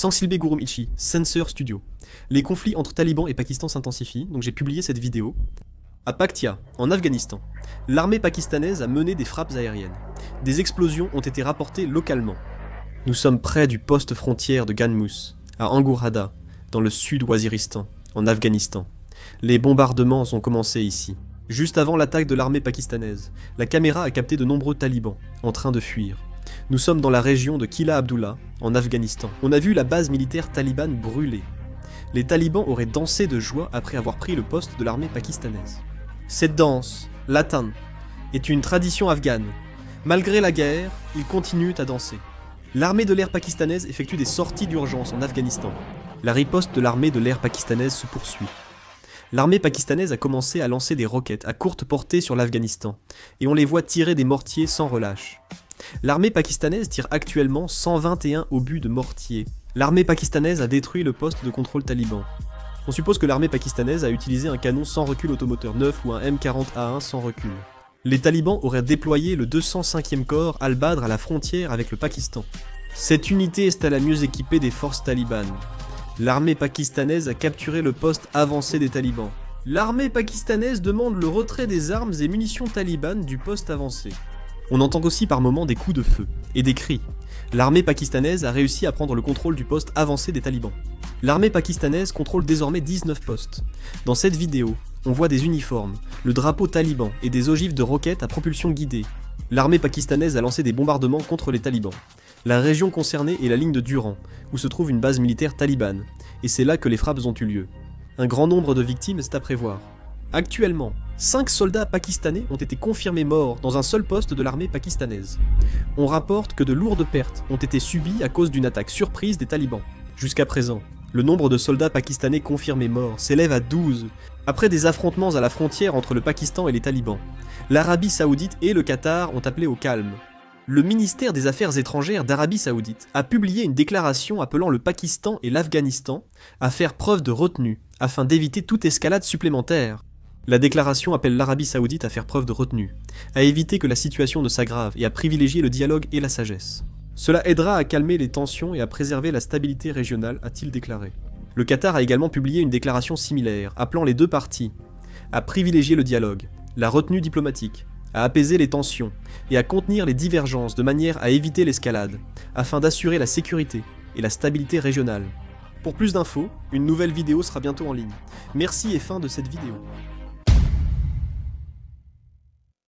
Sansilbe Gurumchi, Sensor Studio. Les conflits entre talibans et Pakistan s'intensifient, donc j'ai publié cette vidéo. À Paktia, en Afghanistan, l'armée pakistanaise a mené des frappes aériennes. Des explosions ont été rapportées localement. Nous sommes près du poste frontière de Ganmus, à Angurhada, dans le sud-Waziristan, en Afghanistan. Les bombardements ont commencé ici. Juste avant l'attaque de l'armée pakistanaise, la caméra a capté de nombreux talibans, en train de fuir. Nous sommes dans la région de Qila Abdullah, en Afghanistan. On a vu la base militaire talibane brûler. Les talibans auraient dansé de joie après avoir pris le poste de l'armée pakistanaise. Cette danse, l'atan, est une tradition afghane. Malgré la guerre, ils continuent à danser. L'armée de l'air pakistanaise effectue des sorties d'urgence en Afghanistan. La riposte de l'armée de l'air pakistanaise se poursuit. L'armée pakistanaise a commencé à lancer des roquettes à courte portée sur l'Afghanistan, et on les voit tirer des mortiers sans relâche. L'armée pakistanaise tire actuellement 121 obus de mortier. L'armée pakistanaise a détruit le poste de contrôle taliban. On suppose que l'armée pakistanaise a utilisé un canon sans recul automoteur neuf ou un M40A1 sans recul. Les talibans auraient déployé le 205e corps Al-Badr à la frontière avec le Pakistan. Cette unité est à la mieux équipée des forces talibanes. L'armée pakistanaise a capturé le poste avancé des talibans. L'armée pakistanaise demande le retrait des armes et munitions talibanes du poste avancé. On entend aussi par moments des coups de feu et des cris. L'armée pakistanaise a réussi à prendre le contrôle du poste avancé des talibans. L'armée pakistanaise contrôle désormais 19 postes. Dans cette vidéo, on voit des uniformes, le drapeau taliban et des ogives de roquettes à propulsion guidée. L'armée pakistanaise a lancé des bombardements contre les talibans. La région concernée est la ligne de Durand, où se trouve une base militaire talibane, et c'est là que les frappes ont eu lieu. Un grand nombre de victimes est à prévoir. Actuellement, 5 soldats pakistanais ont été confirmés morts dans un seul poste de l'armée pakistanaise. On rapporte que de lourdes pertes ont été subies à cause d'une attaque surprise des talibans. Jusqu'à présent, le nombre de soldats pakistanais confirmés morts s'élève à 12, après des affrontements à la frontière entre le Pakistan et les talibans. L'Arabie Saoudite et le Qatar ont appelé au calme. Le ministère des Affaires étrangères d'Arabie Saoudite a publié une déclaration appelant le Pakistan et l'Afghanistan à faire preuve de retenue, afin d'éviter toute escalade supplémentaire. La déclaration appelle l'Arabie Saoudite à faire preuve de retenue, à éviter que la situation ne s'aggrave et à privilégier le dialogue et la sagesse. Cela aidera à calmer les tensions et à préserver la stabilité régionale, a-t-il déclaré. Le Qatar a également publié une déclaration similaire, appelant les deux parties à privilégier le dialogue, la retenue diplomatique, à apaiser les tensions et à contenir les divergences de manière à éviter l'escalade, afin d'assurer la sécurité et la stabilité régionale. Pour plus d'infos, une nouvelle vidéo sera bientôt en ligne. Merci et fin de cette vidéo.